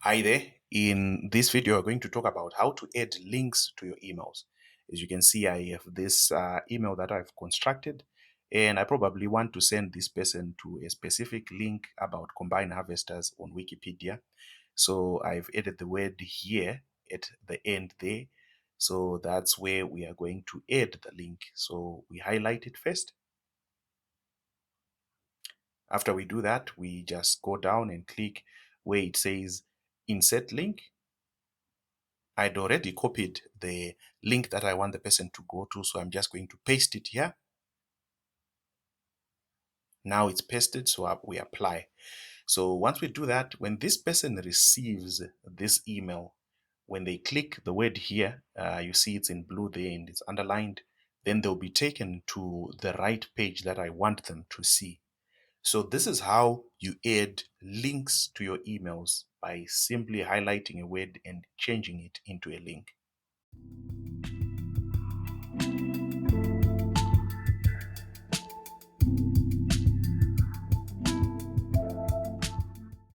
Hi there. In this video, we're going to talk about how to add links to your emails. As you can see, I have this email that I've constructed, and I probably want to send this person to a specific link about combine harvesters on Wikipedia. So I've added the word here at the end there. So that's where we are going to add the link. So we highlight it first. After we do that, we just go down and click where it says insert link. I'd already copied the link that I want the person to go to, so I'm just going to paste it here. Now it's pasted, so we apply. So once we do that, when this person receives this email, when they click the word here, you see it's in blue there and it's underlined, then they'll be taken to the right page that I want them to see. So this is how you add links to your emails by simply highlighting a word and changing it into a link.